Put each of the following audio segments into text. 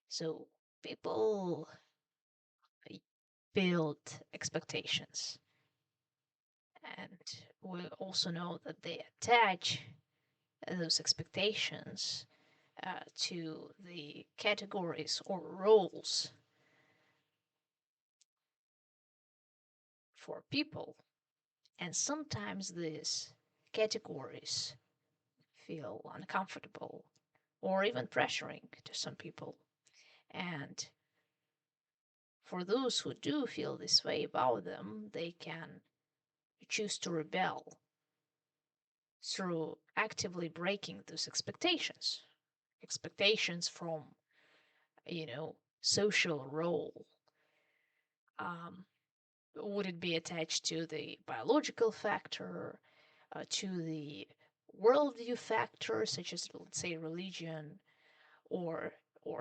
So people build expectations, and we also know that they attach those expectations to the categories or roles for people. And sometimes these categories feel uncomfortable or even pressuring to some people. And for those who do feel this way about them, they can choose to rebel through actively breaking those expectations. Expectations from, social role. Um, would it be attached to the biological factor, to the worldview factor, such as, let's say, religion, or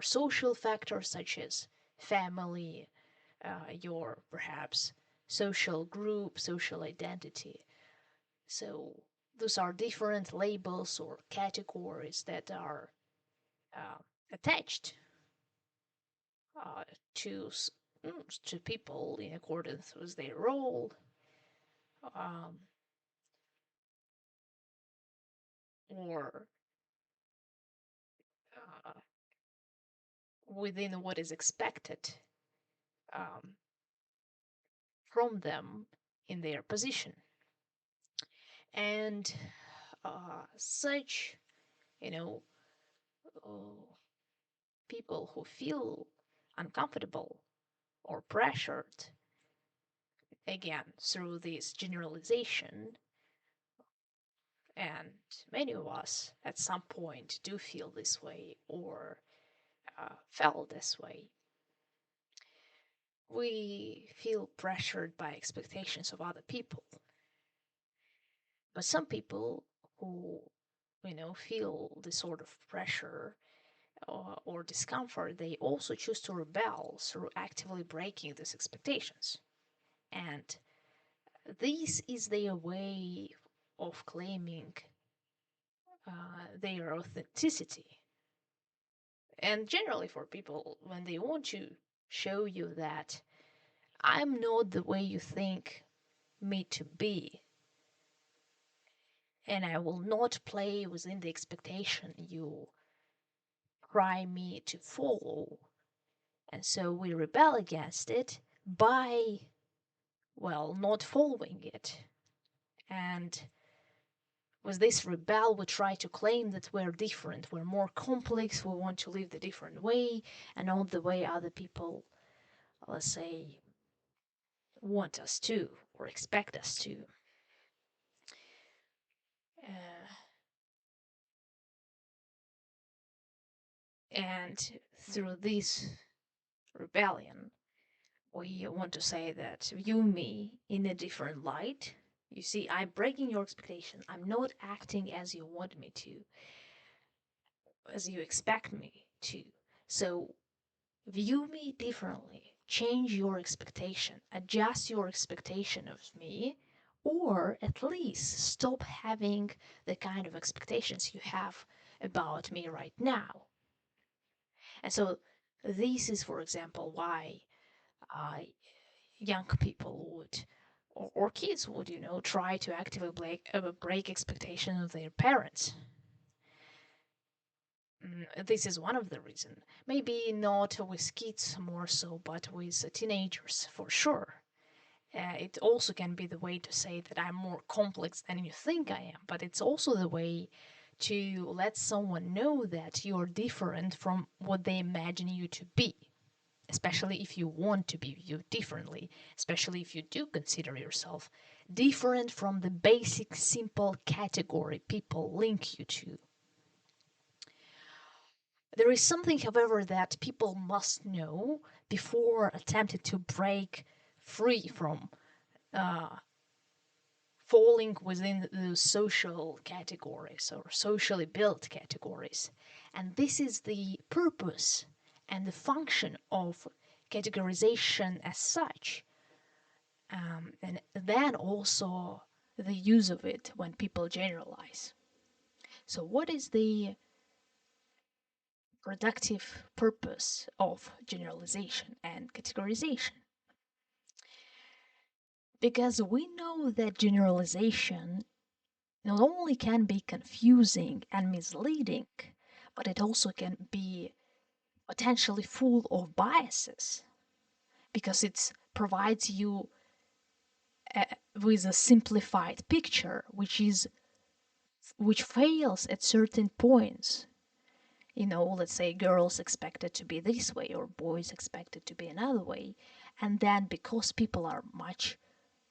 social factors such as family, your perhaps social group, social identity. So those are different labels or categories that are uh, attached uh, to to people in accordance with their role, um, or uh, within what is expected um, from them in their position. And such, you know, uh, people who feel uncomfortable or pressured, again, through this generalization, and many of us at some point do feel this way or felt this way. We feel pressured by expectations of other people. But some people who, feel this sort of pressure or discomfort, they also choose to rebel through actively breaking these expectations. And this is their way of claiming their authenticity. And generally, for people, when they want to show you that I'm not the way you think me to be, and I will not play within the expectation you try me to follow. And so we rebel against it by, well, not following it. And with this rebel, we try to claim that we're different, we're more complex, we want to live the different way, and not the way other people, let's say, want us to or expect us to. Uh, and through this rebellion, we want to say that view me in a different light. You see, I'm breaking your expectation. I'm not acting as you want me to, as you expect me to. So view me differently. Change your expectation. Adjust your expectation of me, or at least stop having the kind of expectations you have about me right now. And so this is, for example, why uh, young people would or kids would, try to actively break expectations of their parents. This is one of the reasons. Maybe not with kids more so, but with teenagers for sure. It also can be the way to say that I'm more complex than you think I am, but it's also the way to let someone know that you're different from what they imagine you to be, especially if you want to be viewed differently, especially if you do consider yourself different from the basic, simple category people link you to. There is something, however, that people must know before attempting to break free from uh, falling within the social categories or socially built categories. And this is the purpose and the function of categorization as such. And then also the use of it when people generalize. So, what is the productive purpose of generalization and categorization. Because we know that generalization not only can be confusing and misleading, but it also can be potentially full of biases because it provides you uh, with a simplified picture which fails at certain points. Let's say girls expected to be this way or boys expected to be another way. And then because people are much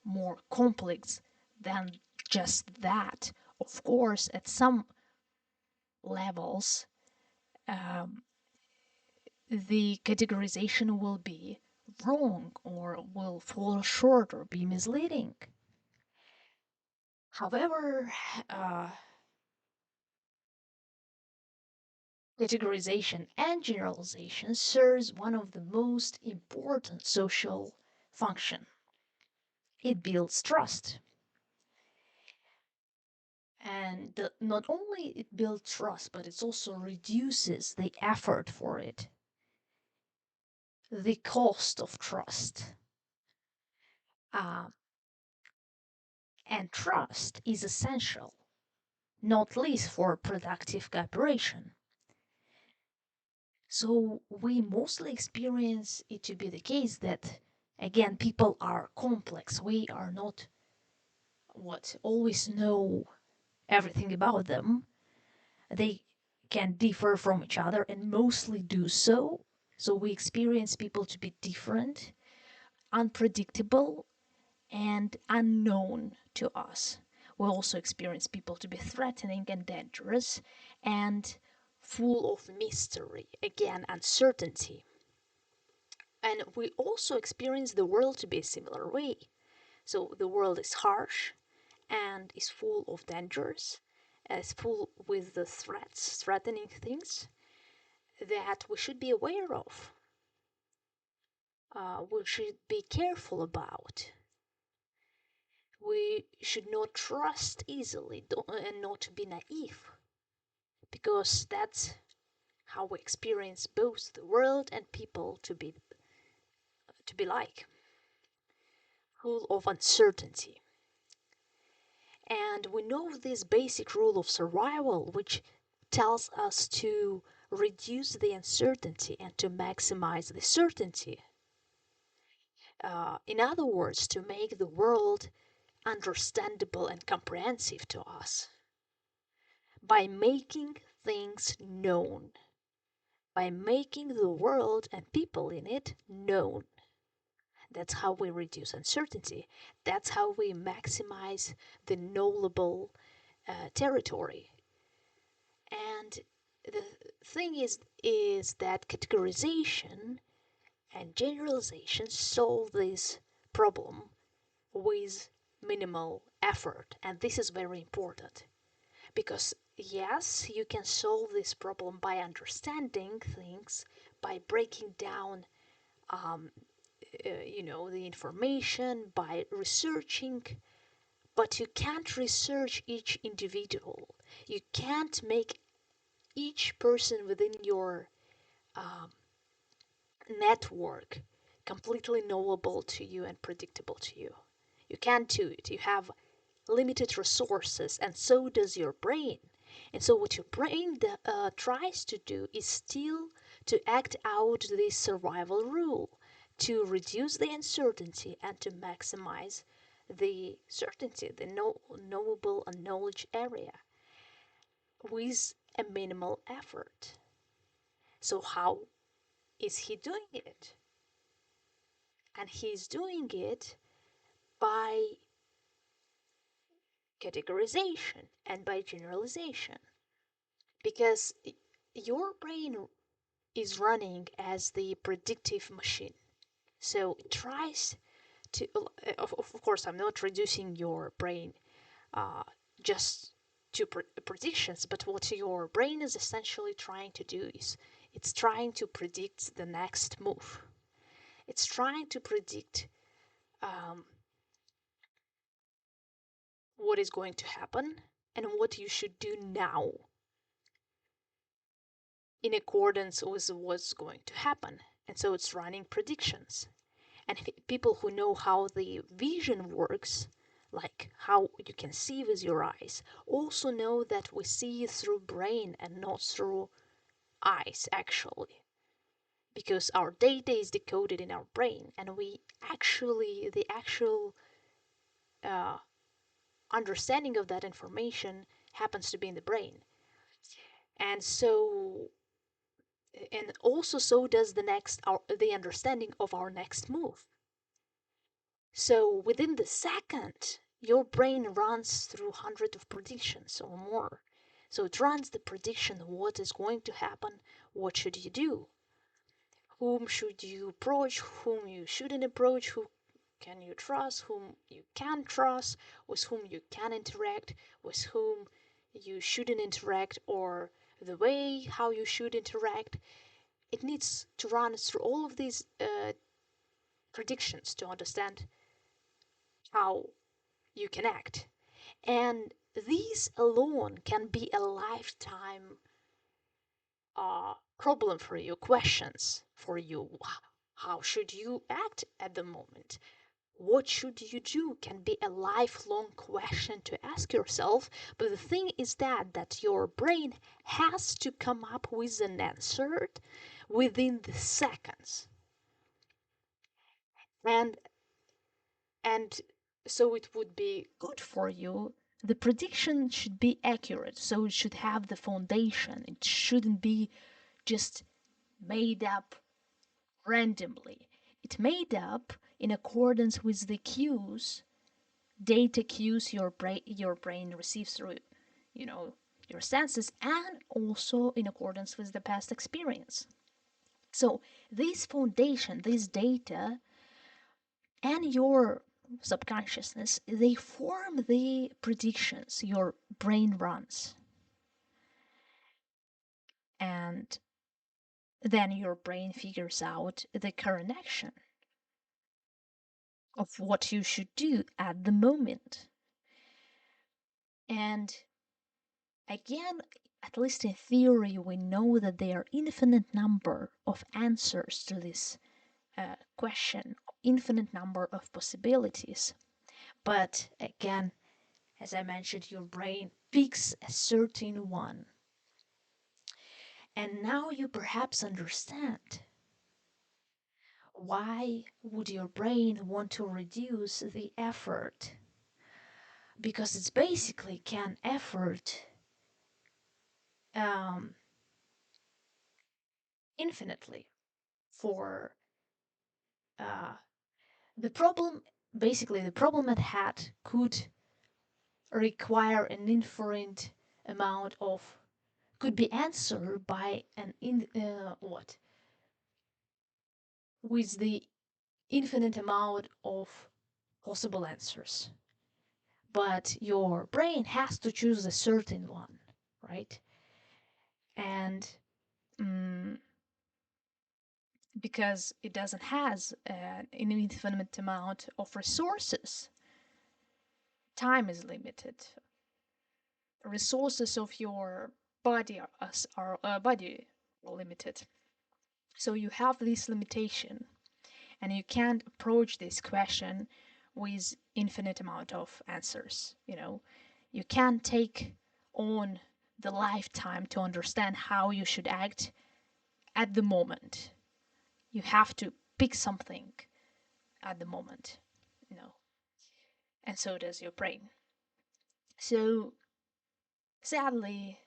more complex than just that, of course, at some levels, um, the categorization will be wrong or will fall short or be misleading. However, uh, categorization and generalization serves one of the most important social function. It builds trust. And not only it builds trust, but it also reduces the effort for it, the cost of trust. Uh, and trust is essential, not least for productive cooperation. So we mostly experience it to be the case that, again, people are complex. We are not always know everything about them. They can differ from each other and mostly do so. So we experience people to be different, unpredictable, and unknown to us. We also experience people to be threatening and dangerous and full of mystery, again, uncertainty. And we also experience the world to be a similar way. So the world is harsh and is full of dangers, is full with the threats, threatening things that we should be aware of. We should be careful about. We should not trust easily and not be naive, because that's how we experience both the world and people to be like, full of uncertainty. And we know this basic rule of survival, which tells us to reduce the uncertainty and to maximize the certainty. In other words, to make the world understandable and comprehensive to us by making things known, by making the world and people in it known. That's how we reduce uncertainty. That's how we maximize the knowable territory. And the thing is that categorization and generalization solve this problem with minimal effort, and this is very important because yes, you can solve this problem by understanding things, by breaking down the information, by researching, but you can't research each individual. You can't make each person within your um, network completely knowable to you and predictable to you. You can't do it. You have limited resources, and so does your brain. And so, what your brain tries to do is still to act out this survival rule to reduce the uncertainty and to maximize the certainty, the knowable and knowledge area with a minimal effort. So, how is he doing it? And he's doing it by categorization and by generalization. Because your brain is running as the predictive machine. So it tries to, of course, I'm not reducing your brain uh, just to predictions, but what your brain is essentially trying to do is it's trying to predict the next move. It's trying to predict um, what is going to happen and what you should do now. in accordance with what's going to happen. And so it's running predictions. And people who know how the vision works, like how you can see with your eyes, also know that we see through brain and not through eyes, actually. Because our data is decoded in our brain, and the actual uh, understanding of that information happens to be in the brain. And so, and also so does the understanding of our next move. So within the second, your brain runs through hundreds of predictions or more. So it runs the prediction of what is going to happen, what should you do, whom should you approach, whom you shouldn't approach, who can you trust, whom you can trust, with whom you can interact, with whom you shouldn't interact, or the way how you should interact. It needs to run through all of these predictions to understand how you can act. And these alone can be a lifetime problem for you, questions for you. How should you act at the moment? What should you do can be a lifelong question to ask yourself. But the thing is that your brain has to come up with an answer within the seconds. And and so it would be good for you. The prediction should be accurate, so it should have the foundation. It shouldn't be just made up randomly. It made up in accordance with the cues, data cues your brain receives through, you know, your senses, and also in accordance with the past experience. So this foundation, this data, and your subconsciousness, they form the predictions your brain runs. And then your brain figures out the current action of what you should do at the moment. And again, at least in theory, we know that there are infinite number of answers to this question, infinite number of possibilities. But again, as I mentioned, your brain picks a certain one. And now you perhaps understand why would your brain want to reduce the effort? Because it's basically can effort um, infinitely for uh, the problem. Basically, the problem at hand could require an infinite amount of could be answered by an in what with the infinite amount of possible answers, but your brain has to choose a certain one, right? And mm, because it doesn't has an infinite amount of resources, time is limited. Resources of your body are limited. So you have this limitation, and you can't approach this question with infinite amount of answers. You can't take on the lifetime to understand how you should act at the moment. You have to pick something at the moment, you know, and so does your brain. So sadly,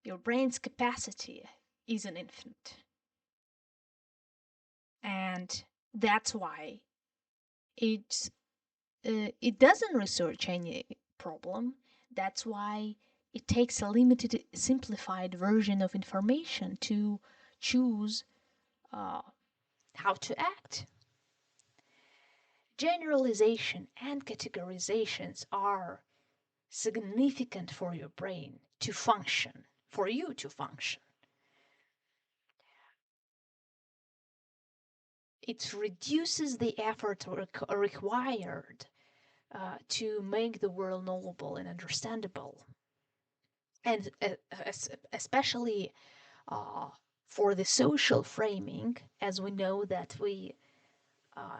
your brain's capacity isn't infinite. And that's why it's it doesn't research any problem. That's why it takes a limited, simplified version of information to choose uh, how to act. Generalization and categorizations are significant for your brain to function, for you to function. It reduces the effort required to make the world knowable and understandable. And especially uh, for the social framing, as we know that we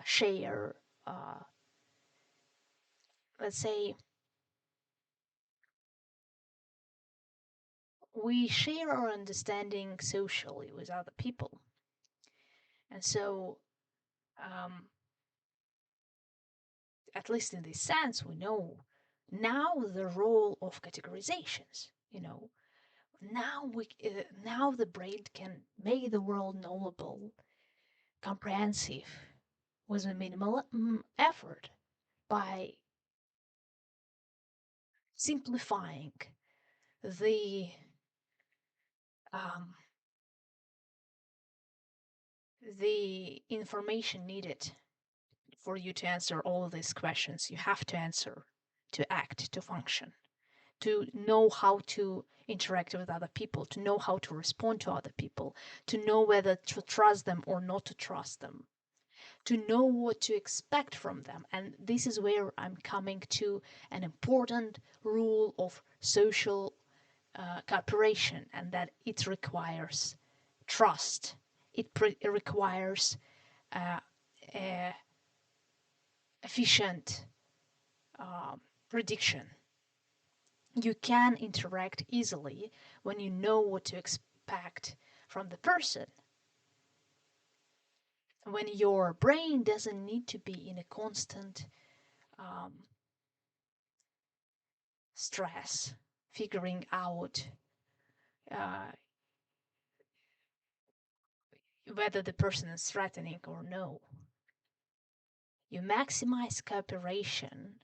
share, uh, let's say, we share our understanding socially with other people. And so, um, at least in this sense, we know now the role of categorizations. Now the brain can make the world knowable, comprehensive, with a minimal effort by simplifying the um, the information needed for you to answer all of these questions. You have to answer, to act, to function, to know how to interact with other people, to know how to respond to other people, to know whether to trust them or not to trust them, to know what to expect from them. And this is where I'm coming to an important rule of social cooperation, and that it requires trust. It requires uh, uh, efficient prediction. You can interact easily when you know what to expect from the person. When your brain doesn't need to be in a constant um, stress, figuring out uh, whether the person is threatening or no. You maximize cooperation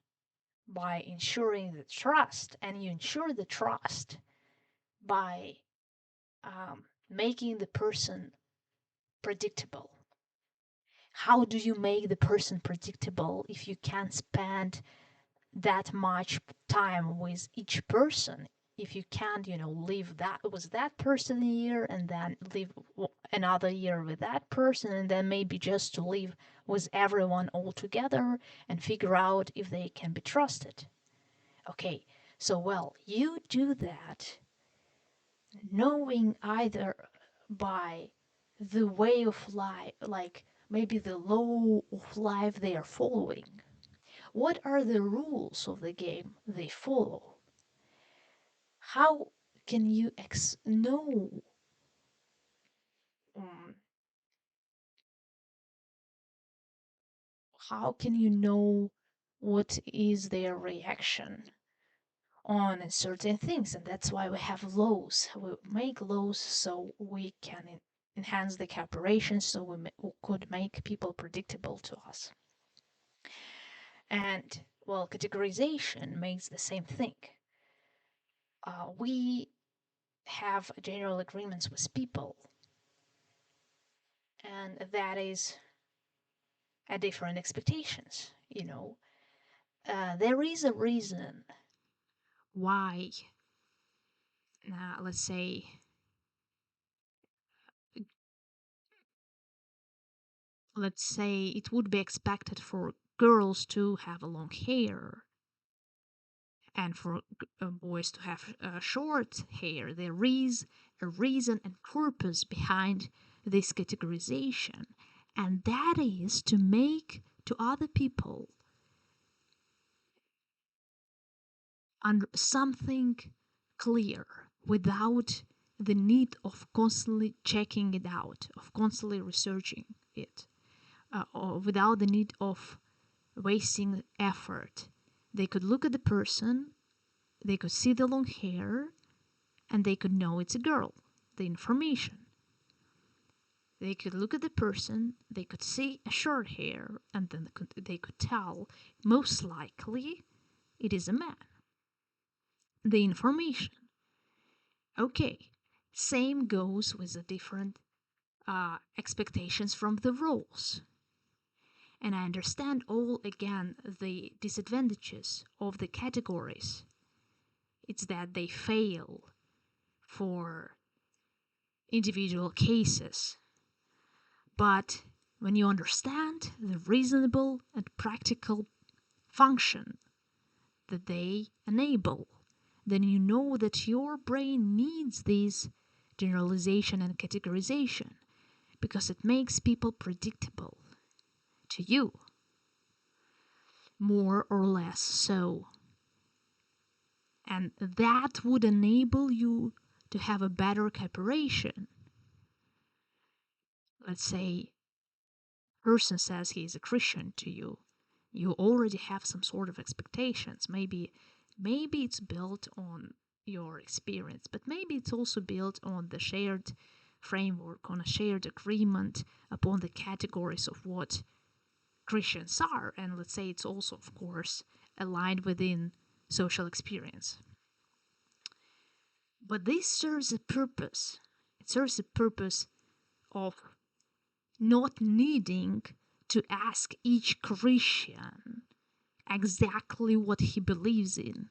by ensuring the trust, and you ensure the trust by making the person predictable. How do you make the person predictable if you can't spend that much time with each person? If you can't, live that with that person a year and then live another year with that person and then maybe just to live with everyone all together and figure out if they can be trusted. Okay, so well, you do that knowing either by the way of life, like maybe the law of life they are following. What are the rules of the game they follow? How can you know? Um, how can you know what is their reaction on certain things? And that's why we have laws. We make laws so we can enhance the cooperation, so we could make people predictable to us. And well, categorization makes the same thing. We have general agreements with people, and that is a different expectations. There is a reason why, let's say, it would be expected for girls to have a long hair and for boys to have short hair. There is a reason and purpose behind this categorization, and that is to make to other people something clear without the need of constantly checking it out, of constantly researching it, or without the need of wasting effort. They could look at the person, they could see the long hair, and they could know it's a girl, the information. They could look at the person, they could see a short hair, and then they could tell most likely it is a man. The information. Okay, same goes with the different expectations from the roles. And I understand all again the disadvantages of the categories. It's that they fail for individual cases. But when you understand the reasonable and practical function that they enable, then you know that your brain needs these generalization and categorization, because it makes people predictable to you, more or less so. And that would enable you to have a better cooperation. Let's say a person says he is a Christian to you. You already have some sort of expectations. Maybe it's built on your experience, but maybe it's also built on the shared framework, on a shared agreement upon the categories of what Christians are. And let's say it's also, of course, aligned within social experience. But this serves a purpose. It serves a purpose of not needing to ask each Christian exactly what he believes in.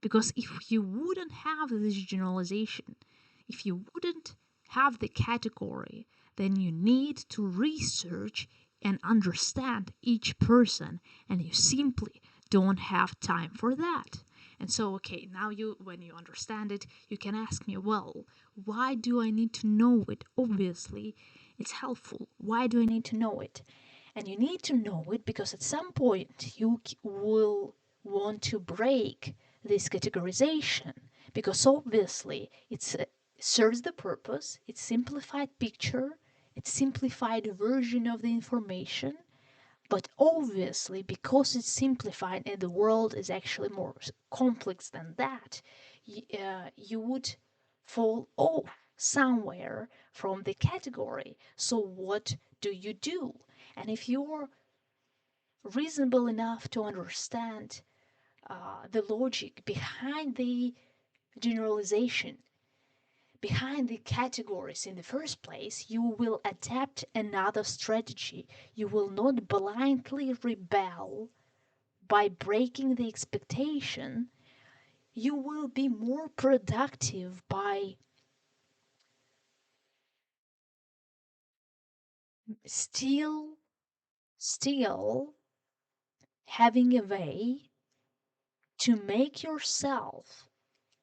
Because if you wouldn't have this generalization, if you wouldn't have the category, then you need to research and understand each person, and you simply don't have time for that. And so, okay, now when you understand it, you can ask me, well, why do I need to know it? Obviously, it's helpful. Why do I need to know it? And you need to know it because at some point you will want to break this categorization, because obviously it serves the purpose, it's simplified picture, it's simplified version of the information, but obviously because it's simplified and the world is actually more complex than that, you would fall off somewhere from the category. So what do you do? And if you're reasonable enough to understand the logic behind the generalization, behind the categories in the first place, you will adapt another strategy. You will not blindly rebel by breaking the expectation. You will be more productive by still having a way to make yourself,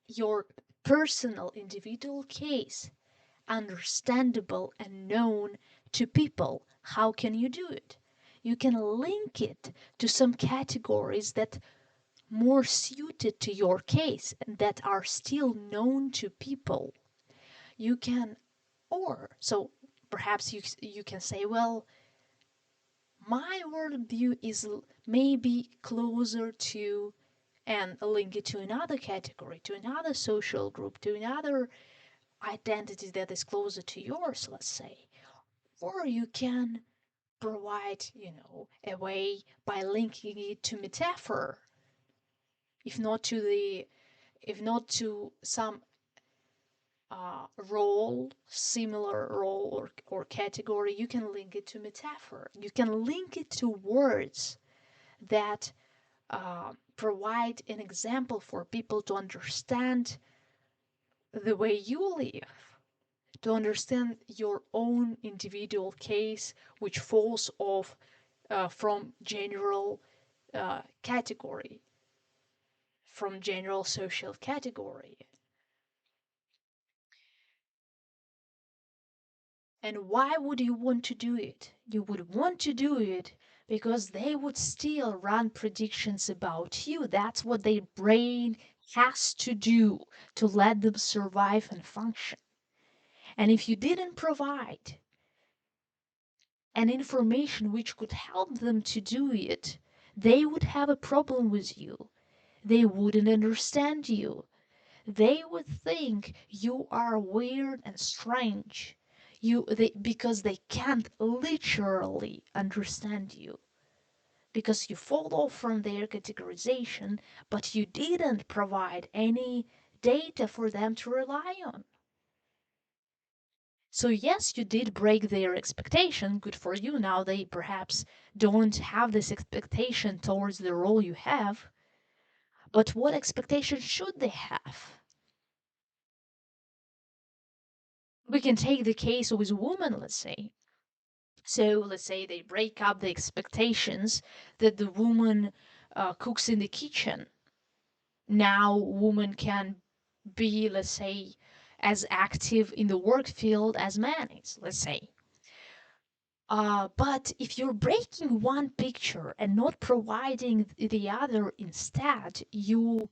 your personal individual case, understandable and known to people. How can you do it? You can link it to some categories that more suited to your case and that are still known to people. You can, or so perhaps you can say, well, my worldview is maybe closer to, and link it to another category, to another social group, to another identity that is closer to yours, let's say. Or you can provide, a way by linking it to metaphor. If not to the, if not to some role, similar role or category, you can link it to metaphor. You can link it to words that provide an example for people to understand the way you live, to understand your own individual case, which falls off from general category, from general social category. And why would you want to do it? You would want to do it because they would still run predictions about you. That's what their brain has to do to let them survive and function. And if you didn't provide an information which could help them to do it, they would have a problem with you. They wouldn't understand you. They would think you are weird and strange. Because they can't literally understand you. Because you fall off from their categorization, but you didn't provide any data for them to rely on. So yes, you did break their expectation. Good for you. Now they perhaps don't have this expectation towards the role you have. But what expectation should they have? We can take the case with women, let's say. So let's say they break up the expectations that the woman cooks in the kitchen. Now woman can be, let's say, as active in the work field as man is, let's say. But if you're breaking one picture and not providing the other instead, you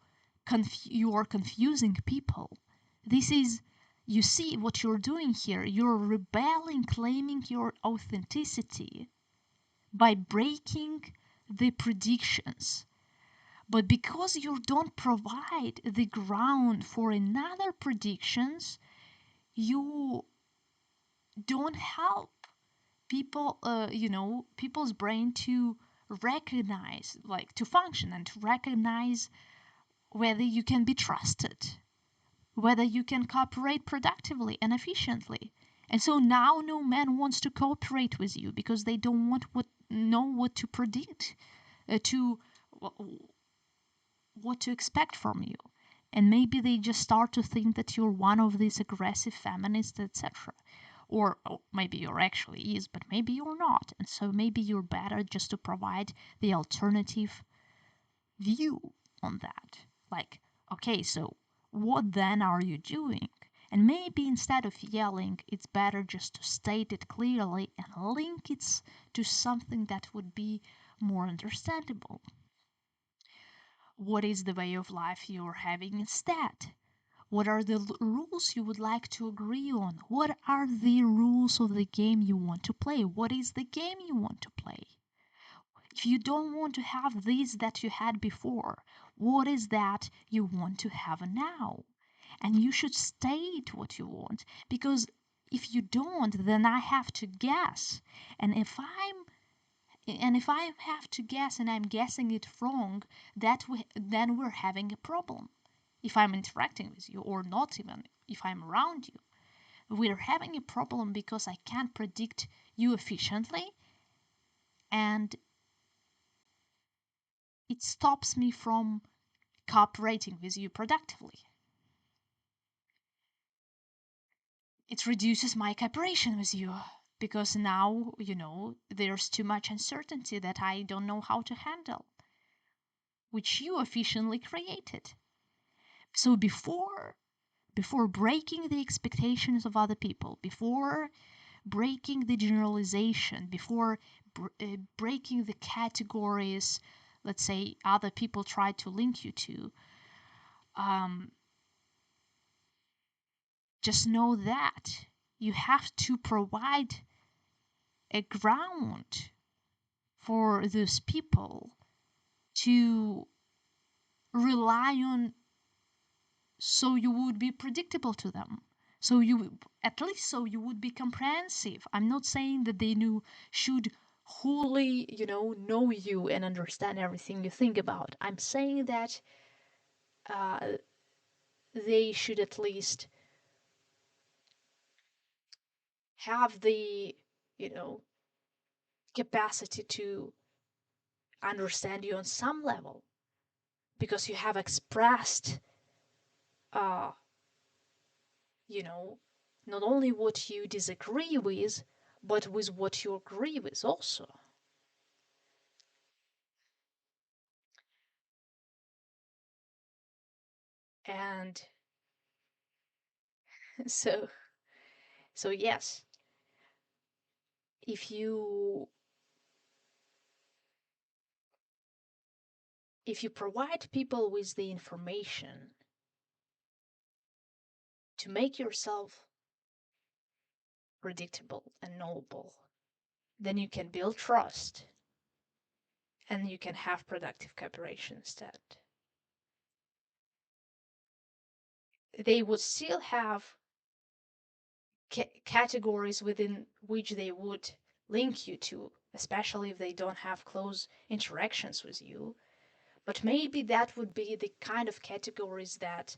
are confusing people. This is, you see what you're doing here. You're rebelling, claiming your authenticity by breaking the predictions. But because you don't provide the ground for another predictions, you don't help people, people's brain to recognize, like to function and to recognize whether you can be trusted, whether you can cooperate productively and efficiently. And so now no man wants to cooperate with you because they don't know what to predict, to what to expect from you. And maybe they just start to think that you're one of these aggressive feminists, etc. Or maybe you're actually is, but maybe you're not. And so maybe you're better just to provide the alternative view on that. Like, okay, so what then are you doing? And maybe instead of yelling, it's better just to state it clearly and link it to something that would be more understandable. What is the way of life you're having instead? What are the rules you would like to agree on? What are the rules of the game you want to play? What is the game you want to play? If you don't want to have this that you had before, what is that you want to have now? And you should state what you want, because if you don't, then I have to guess. And if I have to guess and I'm guessing it wrong, then we're having a problem. If I'm interacting with you, or not even if I'm around you, we're having a problem because I can't predict you efficiently, and it stops me from cooperating with you productively. It reduces my cooperation with you because now, there's too much uncertainty that I don't know how to handle, which you efficiently created. So before breaking the expectations of other people, before breaking the generalization, before breaking the categories, let's say, other people try to link you to, just know that you have to provide a ground for those people to rely on, so you would be predictable to them, so you, at least so you would be comprehensive. I'm not saying that they should wholly know you and understand everything you think about. I'm saying that uh, they should at least have the capacity to understand you on some level, because you have expressed uh, you know, not only what you disagree with, but with what you agree with also. And so, so yes, if you provide people with the information to make yourself predictable and knowable, then you can build trust and you can have productive cooperation instead. They would still have categories within which they would link you to, especially if they don't have close interactions with you. But maybe that would be the kind of categories that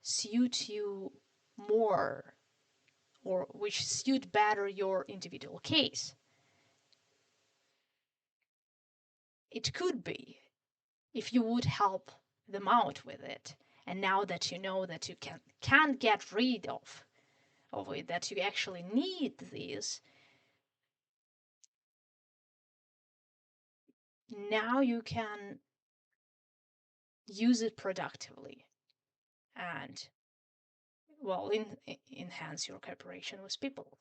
suit you more, or which suit better your individual case. It could be, if you would help them out with it. And now that you know that you can't get rid of it, that you actually need this, now you can use it productively and well, enhance your cooperation with people.